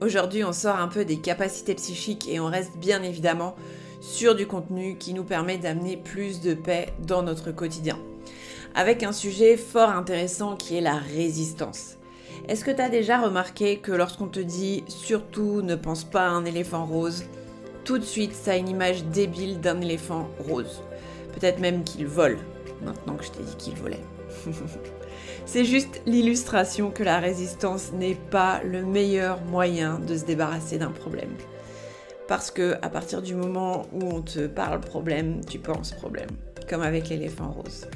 Aujourd'hui, on sort un peu des capacités psychiques et on reste bien évidemment sur du contenu qui nous permet d'amener plus de paix dans notre quotidien. Avec un sujet fort intéressant qui est la résistance. Est-ce que tu as déjà remarqué que lorsqu'on te dit « surtout ne pense pas à un éléphant rose », tout de suite ça a une image débile d'un éléphant rose. Peut-être même qu'il vole, maintenant que je t'ai dit qu'il volait. C'est juste l'illustration que la résistance n'est pas le meilleur moyen de se débarrasser d'un problème. Parce que à partir du moment où on te parle problème, tu penses problème, comme avec l'éléphant rose.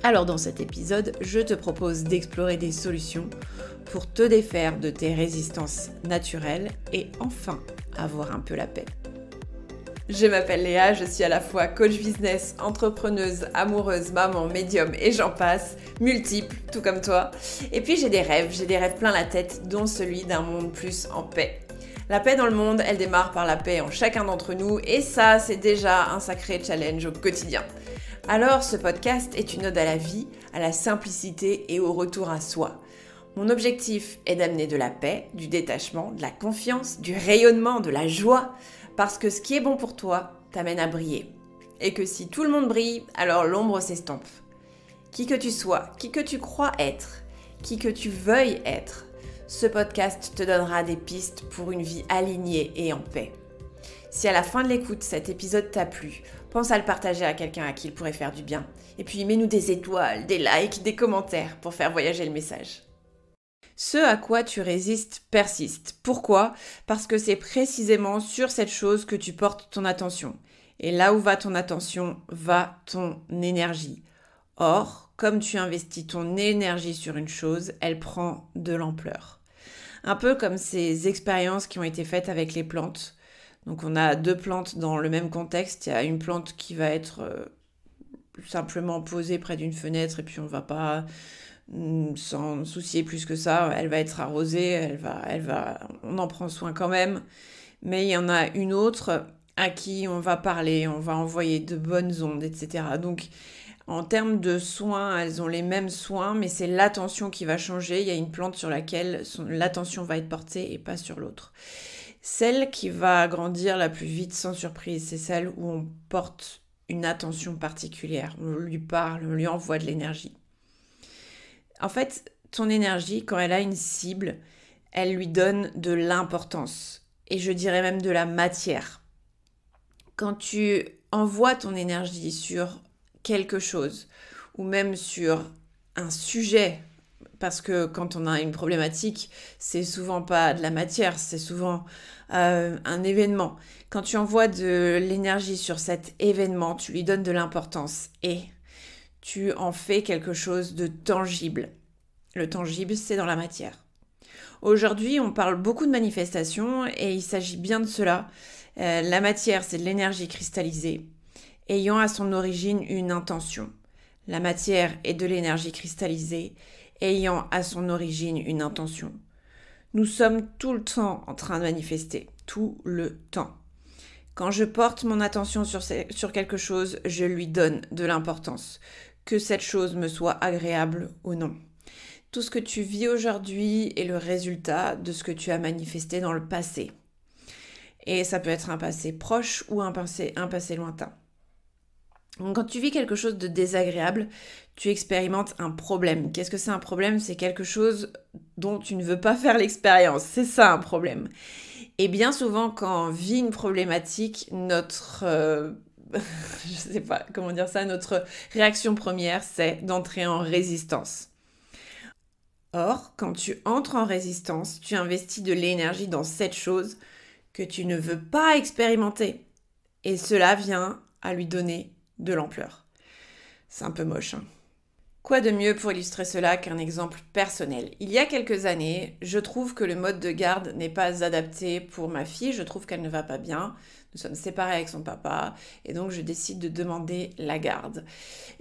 Alors dans cet épisode, je te propose d'explorer des solutions pour te défaire de tes résistances naturelles et enfin avoir un peu la paix. Je m'appelle Léa, je suis à la fois coach business, entrepreneuse, amoureuse, maman, médium et j'en passe, multiple, tout comme toi. Et puis j'ai des rêves plein la tête, dont celui d'un monde plus en paix. La paix dans le monde, elle démarre par la paix en chacun d'entre nous et ça, c'est déjà un sacré challenge au quotidien. Alors ce podcast est une ode à la vie, à la simplicité et au retour à soi. Mon objectif est d'amener de la paix, du détachement, de la confiance, du rayonnement, de la joie, parce que ce qui est bon pour toi t'amène à briller. Et que si tout le monde brille, alors l'ombre s'estompe. Qui que tu sois, qui que tu crois être, qui que tu veuilles être, ce podcast te donnera des pistes pour une vie alignée et en paix. Si à la fin de l'écoute, cet épisode t'a plu, pense à le partager à quelqu'un à qui il pourrait faire du bien. Et puis mets-nous des étoiles, des likes, des commentaires pour faire voyager le message. Ce à quoi tu résistes persiste. Pourquoi ? Parce que c'est précisément sur cette chose que tu portes ton attention. Et là où va ton attention, va ton énergie. Or, comme tu investis ton énergie sur une chose, elle prend de l'ampleur. Un peu comme ces expériences qui ont été faites avec les plantes. Donc on a deux plantes dans le même contexte. Il y a une plante qui va être simplement posée près d'une fenêtre et puis on va pas s'en soucier plus que ça. Elle va être arrosée, on en prend soin quand même. Mais il y en a une autre à qui on va parler, on va envoyer de bonnes ondes, etc. Donc en termes de soins, elles ont les mêmes soins, mais c'est l'attention qui va changer. Il y a une plante sur laquelle l'attention va être portée et pas sur l'autre. Celle qui va grandir la plus vite sans surprise, c'est celle où on porte une attention particulière. On lui parle, on lui envoie de l'énergie. En fait, ton énergie, quand elle a une cible, elle lui donne de l'importance. Et je dirais même de la matière. Quand tu envoies ton énergie sur quelque chose, ou même sur un sujet, parce que quand on a une problématique, c'est souvent pas de la matière, c'est souvent un événement. Quand tu envoies de l'énergie sur cet événement, tu lui donnes de l'importance et tu en fais quelque chose de tangible. Le tangible, c'est dans la matière. Aujourd'hui, on parle beaucoup de manifestation et il s'agit bien de cela. La matière, c'est de l'énergie cristallisée, ayant à son origine une intention. La matière est de l'énergie cristallisée, ayant à son origine une intention. Nous sommes tout le temps en train de manifester, tout le temps. Quand je porte mon attention sur quelque chose, je lui donne de l'importance, que cette chose me soit agréable ou non. Tout ce que tu vis aujourd'hui est le résultat de ce que tu as manifesté dans le passé. Et ça peut être un passé proche ou un passé lointain. Donc, quand tu vis quelque chose de désagréable, tu expérimentes un problème. Qu'est-ce que c'est un problème ? C'est quelque chose dont tu ne veux pas faire l'expérience. C'est ça un problème. Et bien souvent, quand on vit une problématique, notre notre réaction première, c'est d'entrer en résistance. Or, quand tu entres en résistance, tu investis de l'énergie dans cette chose que tu ne veux pas expérimenter. Et cela vient à lui donner de l'ampleur. C'est un peu moche, hein. Quoi de mieux pour illustrer cela qu'un exemple personnel ? Il y a quelques années, je trouve que le mode de garde n'est pas adapté pour ma fille. Je trouve qu'elle ne va pas bien. Nous sommes séparés avec son papa et donc je décide de demander la garde.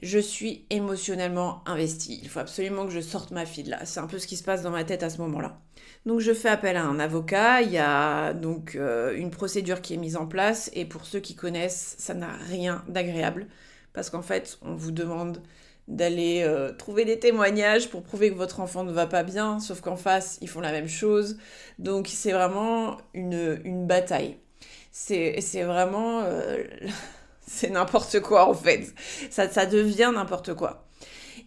Je suis émotionnellement investie. Il faut absolument que je sorte ma fille de là. C'est un peu ce qui se passe dans ma tête à ce moment-là. Donc je fais appel à un avocat. Il y a donc une procédure qui est mise en place et pour ceux qui connaissent, ça n'a rien d'agréable parce qu'en fait, on vous demande d'aller trouver des témoignages pour prouver que votre enfant ne va pas bien, sauf qu'en face, ils font la même chose. Donc c'est vraiment une bataille. C'est vraiment... c'est n'importe quoi en fait. Ça devient n'importe quoi.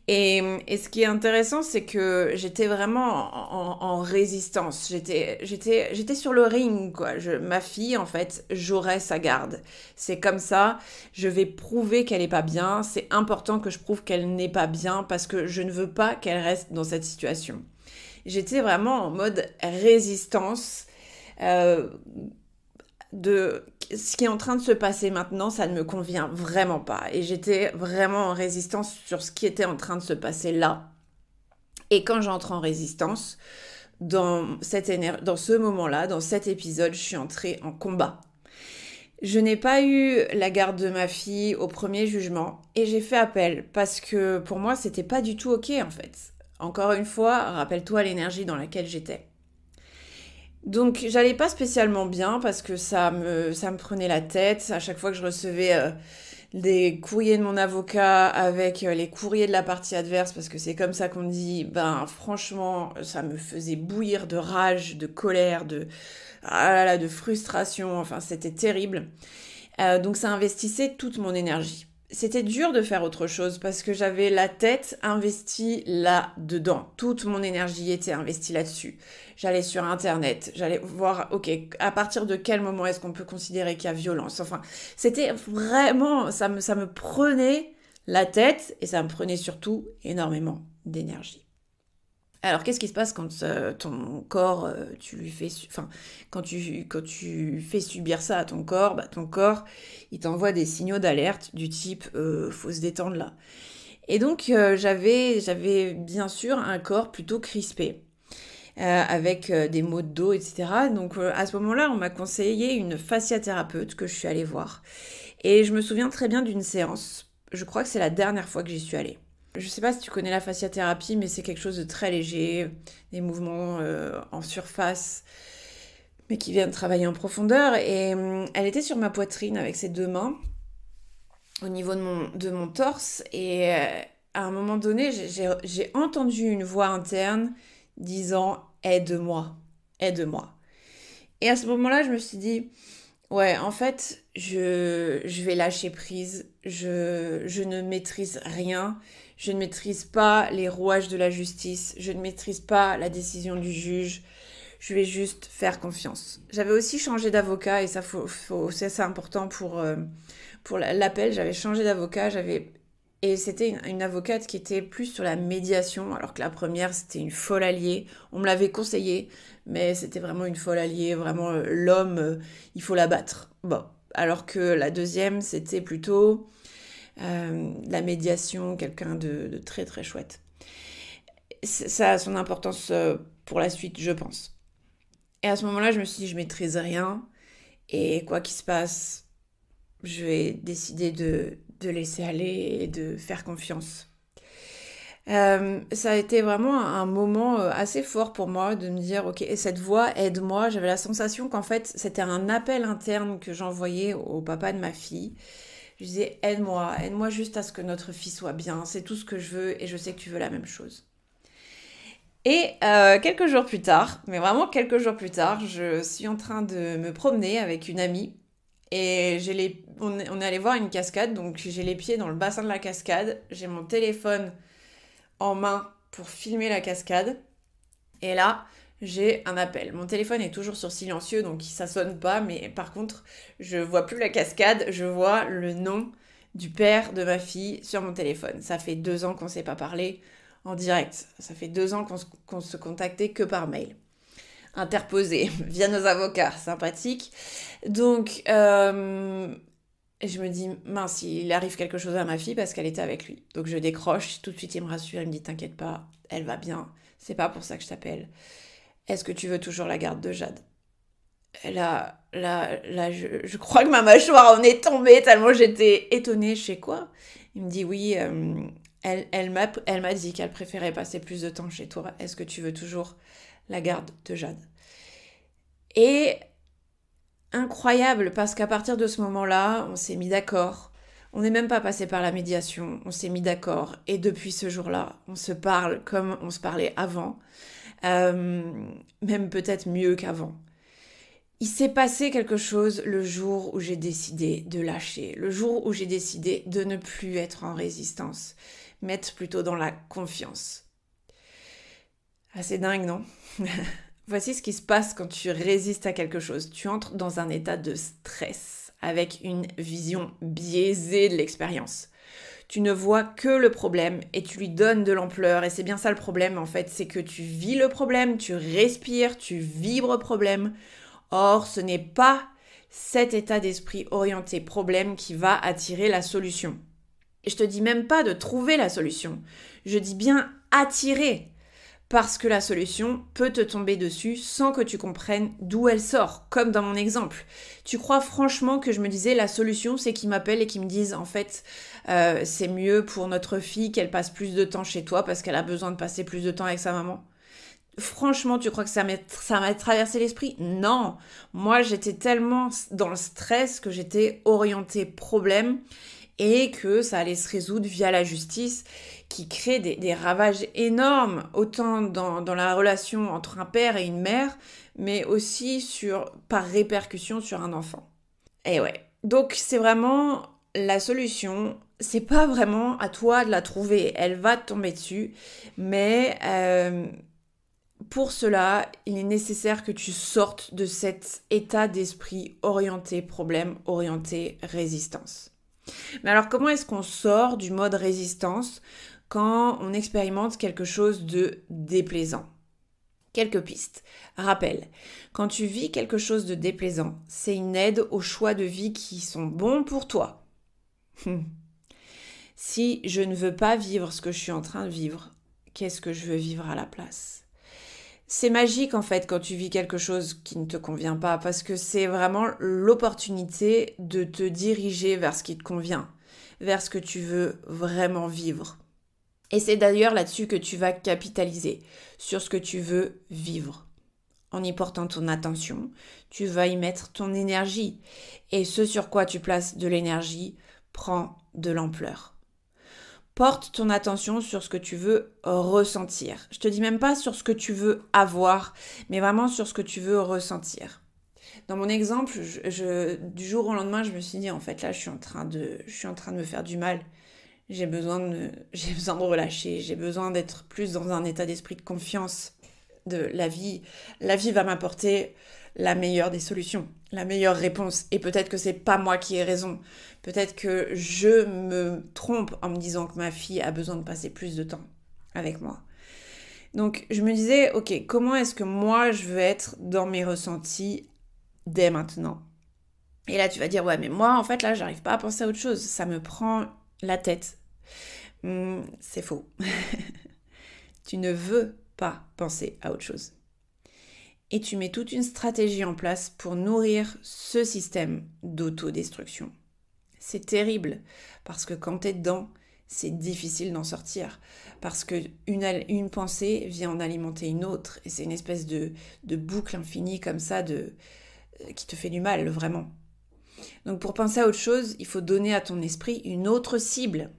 Et ce qui est intéressant, c'est que j'étais vraiment en résistance. J'étais sur le ring, quoi. Ma fille, en fait, j'aurai sa garde. C'est comme ça, je vais prouver qu'elle n'est pas bien. C'est important que je prouve qu'elle n'est pas bien parce que je ne veux pas qu'elle reste dans cette situation. J'étais vraiment en mode résistance. Euh, de ce qui est en train de se passer maintenant, ça ne me convient vraiment pas. Et j'étais vraiment en résistance sur ce qui était en train de se passer là. Et quand j'entre en résistance, dans ce moment-là, dans cet épisode, je suis entrée en combat. Je n'ai pas eu la garde de ma fille au premier jugement et j'ai fait appel parce que pour moi, c'était pas du tout ok en fait. Encore une fois, rappelle-toi l'énergie dans laquelle j'étais. Donc j'allais pas spécialement bien parce que ça me prenait la tête. À chaque fois que je recevais des courriers de mon avocat avec les courriers de la partie adverse, parce que c'est comme ça qu'on dit, ben franchement, ça me faisait bouillir de rage, de colère, de frustration. Enfin, c'était terrible. Donc ça investissait toute mon énergie. C'était dur de faire autre chose parce que j'avais la tête investie là-dedans. Toute mon énergie était investie là-dessus. J'allais sur Internet, j'allais voir, ok, à partir de quel moment est-ce qu'on peut considérer qu'il y a violence. Enfin, c'était vraiment, ça me prenait la tête et ça me prenait surtout énormément d'énergie. Alors, qu'est-ce qui se passe quand ton corps, quand tu fais subir ça à ton corps, bah, ton corps, il t'envoie des signaux d'alerte du type faut se détendre là. Et donc, j'avais bien sûr un corps plutôt crispé, avec des maux de dos, etc. Donc, à ce moment-là, on m'a conseillé une fasciathérapeute que je suis allée voir. Et je me souviens très bien d'une séance. Je crois que c'est la dernière fois que j'y suis allée. Je sais pas si tu connais la fasciathérapie, mais c'est quelque chose de très léger, des mouvements en surface, mais qui viennent travailler en profondeur. Et elle était sur ma poitrine avec ses deux mains, au niveau de mon torse. Et à un moment donné, j'ai entendu une voix interne disant « Aide-moi, aide-moi ». Et à ce moment-là, je me suis dit « Ouais, en fait, je vais lâcher prise, je ne maîtrise rien ». Je ne maîtrise pas les rouages de la justice, je ne maîtrise pas la décision du juge, je vais juste faire confiance. J'avais aussi changé d'avocat et ça, c'est important pour l'appel. J'avais changé d'avocat, et c'était une avocate qui était plus sur la médiation, alors que la première, c'était une folle alliée. On me l'avait conseillé, mais c'était vraiment une folle alliée, vraiment l'homme, il faut l'abattre. Bon, alors que la deuxième, c'était plutôt... la médiation, quelqu'un de très très chouette. Ça a son importance pour la suite, je pense. Et à ce moment-là, je me suis dit, je maîtrise rien, et quoi qu'il se passe, je vais décider de laisser aller et de faire confiance. Ça a été vraiment un moment assez fort pour moi de me dire, ok, cette voix, aide-moi. J'avais la sensation qu'en fait, c'était un appel interne que j'envoyais au papa de ma fille. Je disais, aide-moi juste à ce que notre fille soit bien, c'est tout ce que je veux et je sais que tu veux la même chose. Et quelques jours plus tard, mais vraiment quelques jours plus tard, je suis en train de me promener avec une amie et on est allé voir une cascade, donc j'ai les pieds dans le bassin de la cascade, j'ai mon téléphone en main pour filmer la cascade et là, j'ai un appel. Mon téléphone est toujours sur silencieux, donc ça sonne pas, mais par contre, je vois plus la cascade, je vois le nom du père de ma fille sur mon téléphone. Ça fait 2 ans qu'on ne s'est pas parlé en direct. Ça fait 2 ans qu'on se contactait que par mail. Interposé via nos avocats, sympathique. Donc, je me dis, mince, il arrive quelque chose à ma fille parce qu'elle était avec lui. Donc je décroche, tout de suite il me rassure, il me dit, t'inquiète pas, elle va bien, c'est pas pour ça que je t'appelle. Est-ce que tu veux toujours la garde de Jade ? Là, je crois que ma mâchoire en est tombée tellement j'étais étonnée. Je sais quoi ? Il me dit oui, elle m'a dit qu'elle préférait passer plus de temps chez toi. Est-ce que tu veux toujours la garde de Jade ? Et incroyable, parce qu'à partir de ce moment-là, on s'est mis d'accord. On n'est même pas passé par la médiation, on s'est mis d'accord. Et depuis ce jour-là, on se parle comme on se parlait avant, même peut-être mieux qu'avant. Il s'est passé quelque chose le jour où j'ai décidé de lâcher, le jour où j'ai décidé de ne plus être en résistance, mais être plutôt dans la confiance. Assez dingue, non? Voici ce qui se passe quand tu résistes à quelque chose. Tu entres dans un état de stress avec une vision biaisée de l'expérience. Tu ne vois que le problème et tu lui donnes de l'ampleur. Et c'est bien ça le problème en fait, c'est que tu vis le problème, tu respires, tu vibres le problème. Or, ce n'est pas cet état d'esprit orienté problème qui va attirer la solution. Et je te dis même pas de trouver la solution, je dis bien attirer. Parce que la solution peut te tomber dessus sans que tu comprennes d'où elle sort, comme dans mon exemple. Tu crois franchement que je me disais la solution c'est qu'ils m'appellent et qu'ils me disent en fait c'est mieux pour notre fille qu'elle passe plus de temps chez toi parce qu'elle a besoin de passer plus de temps avec sa maman? Franchement, tu crois que ça m'a traversé l'esprit? Non, moi j'étais tellement dans le stress que j'étais orientée problème et que ça allait se résoudre via la justice qui crée des ravages énormes, autant dans la relation entre un père et une mère, mais aussi par répercussion sur un enfant. Et ouais, donc c'est vraiment la solution, c'est pas vraiment à toi de la trouver, elle va te tomber dessus, mais pour cela, il est nécessaire que tu sortes de cet état d'esprit orienté problème, orienté résistance. Mais alors, comment est-ce qu'on sort du mode résistance quand on expérimente quelque chose de déplaisant? Quelques pistes. Rappel, quand tu vis quelque chose de déplaisant, c'est une aide aux choix de vie qui sont bons pour toi. Si je ne veux pas vivre ce que je suis en train de vivre, qu'est-ce que je veux vivre à la place? C'est magique en fait quand tu vis quelque chose qui ne te convient pas parce que c'est vraiment l'opportunité de te diriger vers ce qui te convient, vers ce que tu veux vraiment vivre. Et c'est d'ailleurs là-dessus que tu vas capitaliser, sur ce que tu veux vivre. En y portant ton attention, tu vas y mettre ton énergie. Et ce sur quoi tu places de l'énergie prend de l'ampleur. Porte ton attention sur ce que tu veux ressentir. Je te dis même pas sur ce que tu veux avoir, mais vraiment sur ce que tu veux ressentir. Dans mon exemple, du jour au lendemain, je me suis dit, en fait, là, je suis en train de me faire du mal. J'ai besoin de relâcher, j'ai besoin d'être plus dans un état d'esprit de confiance de la vie. La vie va m'apporter la meilleure des solutions, la meilleure réponse. Et peut-être que c'est pas moi qui ai raison. Peut-être que je me trompe en me disant que ma fille a besoin de passer plus de temps avec moi. Donc je me disais, ok, comment est-ce que moi je veux être dans mes ressentis dès maintenant? Et là tu vas dire, ouais, mais moi en fait là j'arrive pas à penser à autre chose. Ça me prend la tête. C'est faux. Tu ne veux pas penser à autre chose. Et tu mets toute une stratégie en place pour nourrir ce système d'autodestruction. C'est terrible parce que quand tu es dedans, c'est difficile d'en sortir parce que une pensée vient en alimenter une autre et c'est une espèce de boucle infinie comme ça qui te fait du mal, vraiment. Donc pour penser à autre chose, il faut donner à ton esprit une autre cible.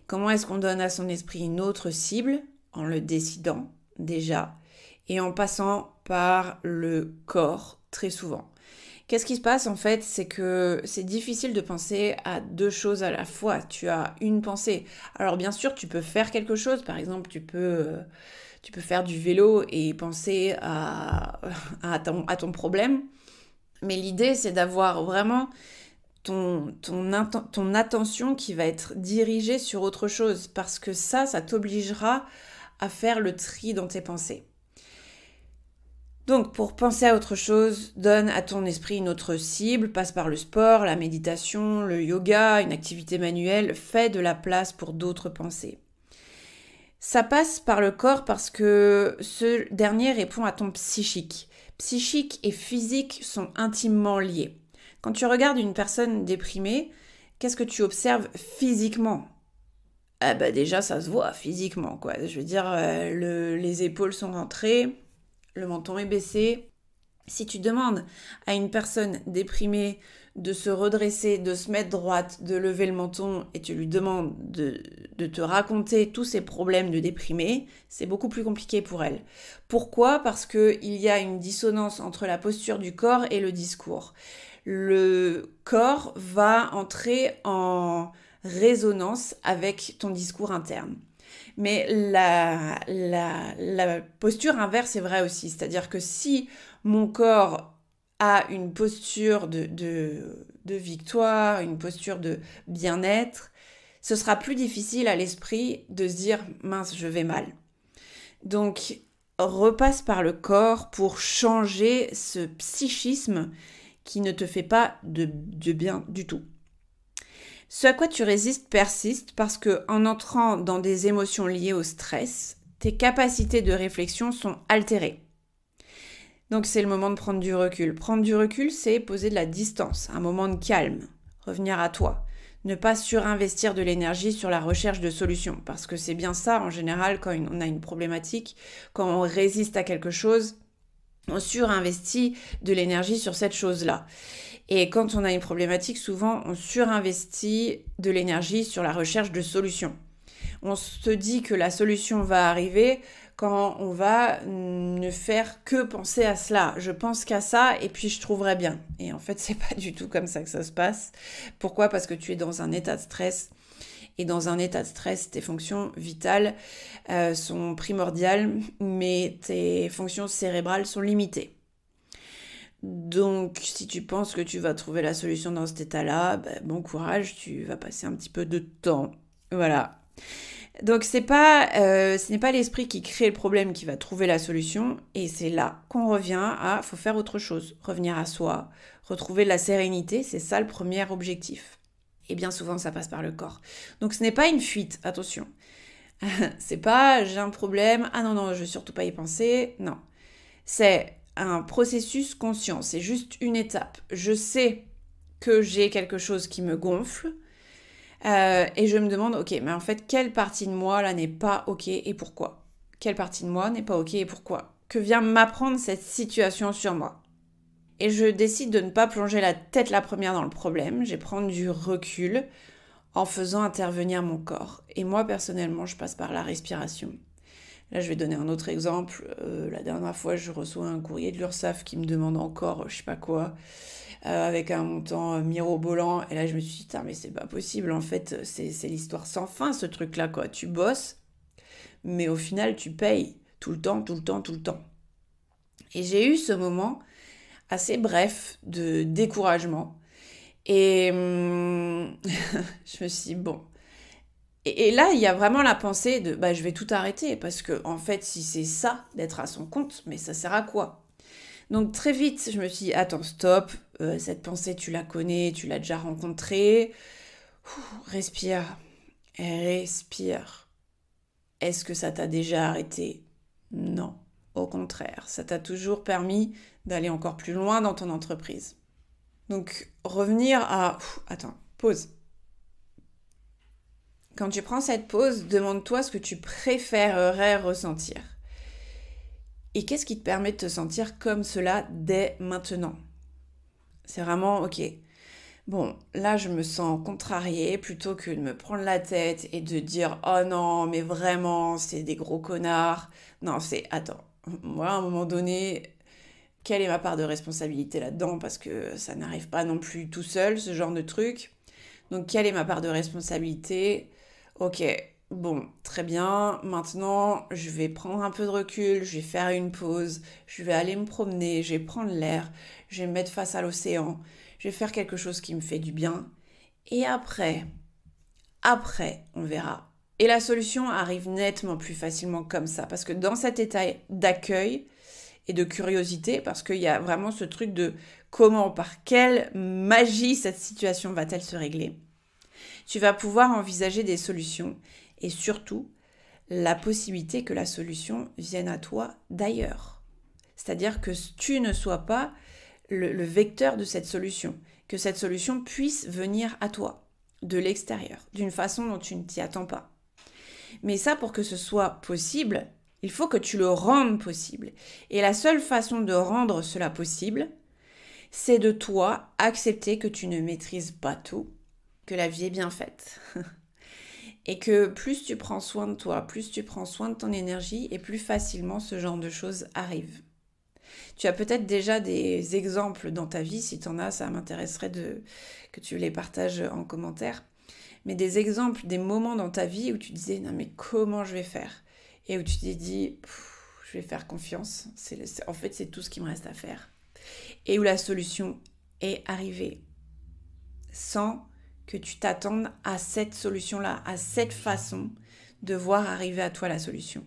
Comment est-ce qu'on donne à son esprit une autre cible? En le décidant déjà et en passant par le corps très souvent. Qu'est-ce qui se passe en fait? C'est que c'est difficile de penser à deux choses à la fois. Tu as une pensée. Alors bien sûr, tu peux faire quelque chose. Par exemple, tu peux faire du vélo et penser à ton problème. Mais l'idée, c'est d'avoir vraiment ton attention qui va être dirigée sur autre chose. Parce que ça t'obligera à faire le tri dans tes pensées. Donc, pour penser à autre chose, donne à ton esprit une autre cible, passe par le sport, la méditation, le yoga, une activité manuelle, fais de la place pour d'autres pensées. Ça passe par le corps parce que ce dernier répond à ton psychique. Psychique et physique sont intimement liés. Quand tu regardes une personne déprimée, qu'est-ce que tu observes physiquement ? Ah bah déjà, ça se voit physiquement, quoi. Je veux dire, les épaules sont rentrées, le menton est baissé, Si tu demandes à une personne déprimée de se redresser, de se mettre droite, de lever le menton et tu lui demandes de te raconter tous ses problèmes de déprimée, c'est beaucoup plus compliqué pour elle. Pourquoi ? Parce qu'il y a une dissonance entre la posture du corps et le discours. Le corps va entrer en résonance avec ton discours interne. Mais la posture inverse est vraie aussi, c'est-à-dire que si mon corps a une posture de victoire, une posture de bien-être, ce sera plus difficile à l'esprit de se dire « mince, je vais mal ». Donc, repasse par le corps pour changer ce psychisme qui ne te fait pas de bien du tout. Ce à quoi tu résistes persiste parce que en entrant dans des émotions liées au stress, tes capacités de réflexion sont altérées. Donc c'est le moment de prendre du recul. Prendre du recul, c'est poser de la distance, un moment de calme, revenir à toi. Ne pas surinvestir de l'énergie sur la recherche de solutions. Parce que c'est bien ça, en général, quand on a une problématique, quand on résiste à quelque chose, on surinvestit de l'énergie sur cette chose-là. Et quand on a une problématique, souvent, on surinvestit de l'énergie sur la recherche de solutions. On se dit que la solution va arriver quand on va ne faire que penser à cela. Je pense qu'à ça et puis je trouverai bien. Et en fait, c'est pas du tout comme ça que ça se passe. Pourquoi ? Parce que tu es dans un état de stress. Et dans un état de stress, tes fonctions vitales sont primordiales, mais tes fonctions cérébrales sont limitées. Donc, si tu penses que tu vas trouver la solution dans cet état-là, bon courage, tu vas passer un petit peu de temps. Voilà. Donc, ce n'est pas l'esprit qui crée le problème qui va trouver la solution. Et c'est là qu'on revient à, faut faire autre chose. Revenir à soi, retrouver de la sérénité, c'est ça le premier objectif. Et bien souvent, ça passe par le corps. Donc, ce n'est pas une fuite, attention. C'est pas, j'ai un problème, ah non, je vais surtout pas y penser. Non. C'est un processus conscient, c'est juste une étape. Je sais que j'ai quelque chose qui me gonfle et je me demande, ok, mais en fait, quelle partie de moi là n'est pas ok et pourquoi ? Quelle partie de moi n'est pas ok et pourquoi ? Que vient m'apprendre cette situation sur moi ? Et je décide de ne pas plonger la tête la première dans le problème, je vais prendre du recul en faisant intervenir mon corps. Et moi, personnellement, je passe par la respiration. Là, je vais donner un autre exemple. La dernière fois, je reçois un courrier de l'URSSAF qui me demande encore je sais pas quoi, avec un montant mirobolant. Et là, je me suis dit, mais c'est pas possible. En fait, c'est l'histoire sans fin, ce truc-là, quoi. Tu bosses, mais au final, tu payes tout le temps. Et j'ai eu ce moment assez bref de découragement. Et je me suis dit, bon... Et là, il y a vraiment la pensée de je vais tout arrêter parce que en fait, si c'est ça d'être à son compte, mais ça sert à quoi ? Donc très vite, je me suis dit attends, stop, cette pensée tu la connais, tu l'as déjà rencontrée. Respire. Est-ce que ça t'a déjà arrêté ? Non, au contraire, ça t'a toujours permis d'aller encore plus loin dans ton entreprise. Donc revenir à attends, pause. Quand tu prends cette pause, demande-toi ce que tu préférerais ressentir. Et qu'est-ce qui te permet de te sentir comme cela dès maintenant ? C'est vraiment, ok, bon, là je me sens contrariée plutôt que de me prendre la tête et de dire « Oh non, mais vraiment, c'est des gros connards ». Non, c'est « Attends, moi à un moment donné, quelle est ma part de responsabilité là-dedans ? Parce que ça n'arrive pas non plus tout seul, ce genre de truc. Donc, quelle est ma part de responsabilité ? Ok, bon, très bien. Maintenant, je vais prendre un peu de recul, je vais faire une pause, je vais aller me promener, je vais prendre l'air, je vais me mettre face à l'océan, je vais faire quelque chose qui me fait du bien. Et après, on verra. Et la solution arrive nettement plus facilement comme ça, parce que dans cet état d'accueil et de curiosité, parce qu'il y a vraiment ce truc de comment, par quelle magie cette situation va-t-elle se régler ? Tu vas pouvoir envisager des solutions et surtout la possibilité que la solution vienne à toi d'ailleurs. C'est-à-dire que tu ne sois pas le vecteur de cette solution, que cette solution puisse venir à toi de l'extérieur, d'une façon dont tu ne t'y attends pas. Mais ça, pour que ce soit possible, Il faut que tu le rendes possible. Et la seule façon de rendre cela possible, c'est de toi accepter que tu ne maîtrises pas tout, que la vie est bien faite. Et que plus tu prends soin de toi, plus tu prends soin de ton énergie, et plus facilement ce genre de choses arrive. Tu as peut-être déjà des exemples dans ta vie, si tu en as, ça m'intéresserait que tu les partages en commentaire. Mais des exemples, des moments dans ta vie où tu disais « Non mais comment je vais faire ?» et où tu t'es dit « Je vais faire confiance, en fait c'est tout ce qui me reste à faire. » Et où la solution est arrivée sans que tu t'attendes à cette solution-là, à cette façon de voir arriver à toi la solution.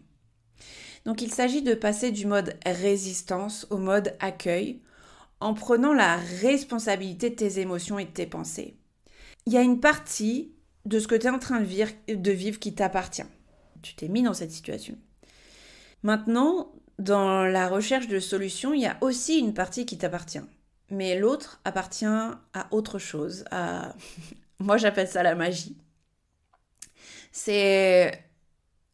Donc il s'agit de passer du mode résistance au mode accueil en prenant la responsabilité de tes émotions et de tes pensées. Il y a une partie de ce que tu es en train de vivre qui t'appartient. Tu t'es mis dans cette situation. Maintenant, dans la recherche de solutions, il y a aussi une partie qui t'appartient. Mais l'autre appartient à autre chose. Moi, j'appelle ça la magie. C'est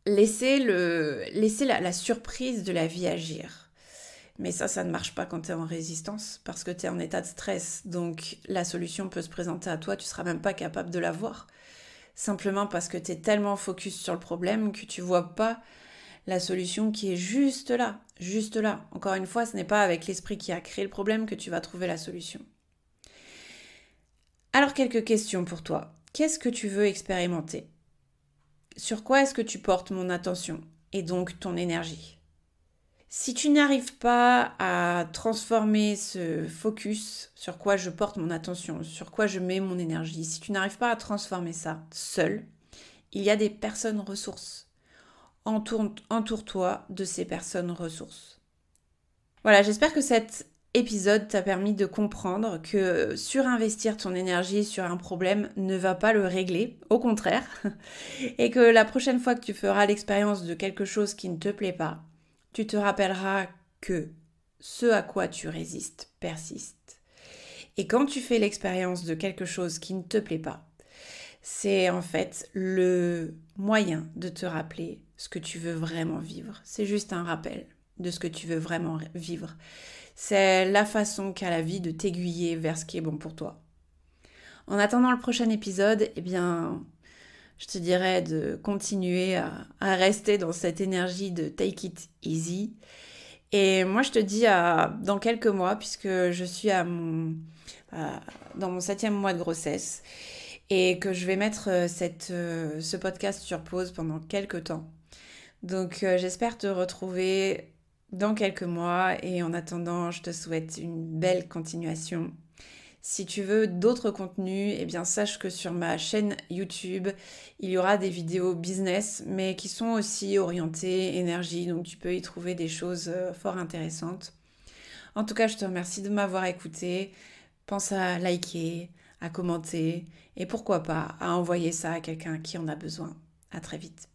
laisser la surprise de la vie agir. Mais ça ne marche pas quand tu es en résistance parce que tu es en état de stress. Donc la solution peut se présenter à toi, tu ne seras même pas capable de la voir. Simplement parce que tu es tellement focus sur le problème que tu ne vois pas la solution qui est juste là, juste là. Encore une fois, ce n'est pas avec l'esprit qui a créé le problème que tu vas trouver la solution. Alors quelques questions pour toi. Qu'est-ce que tu veux expérimenter ? Sur quoi est-ce que tu portes mon attention et donc ton énergie ? Si tu n'arrives pas à transformer ce focus sur quoi je porte mon attention, sur quoi je mets mon énergie, si tu n'arrives pas à transformer ça seul, il y a des personnes ressources. Entoure-toi de ces personnes ressources. Voilà, j'espère que cet épisode t'a permis de comprendre que surinvestir ton énergie sur un problème ne va pas le régler, au contraire, et que la prochaine fois que tu feras l'expérience de quelque chose qui ne te plaît pas, tu te rappelleras que ce à quoi tu résistes persiste. Et quand tu fais l'expérience de quelque chose qui ne te plaît pas, c'est en fait le moyen de te rappeler ce que tu veux vraiment vivre. C'est juste un rappel de ce que tu veux vraiment vivre. C'est la façon qu'a la vie de t'aiguiller vers ce qui est bon pour toi. En attendant le prochain épisode, je te dirais de continuer à rester dans cette énergie de take it easy. Et moi, je te dis dans quelques mois, puisque je suis dans mon 7e mois de grossesse et que je vais mettre ce podcast sur pause pendant quelques temps. Donc, j'espère te retrouver dans quelques mois et en attendant, je te souhaite une belle continuation. Si tu veux d'autres contenus, sache que sur ma chaîne YouTube, il y aura des vidéos business, mais qui sont aussi orientées énergie, donc tu peux y trouver des choses fort intéressantes. En tout cas, je te remercie de m'avoir écouté. Pense à liker, à commenter et pourquoi pas à envoyer ça à quelqu'un qui en a besoin. À très vite.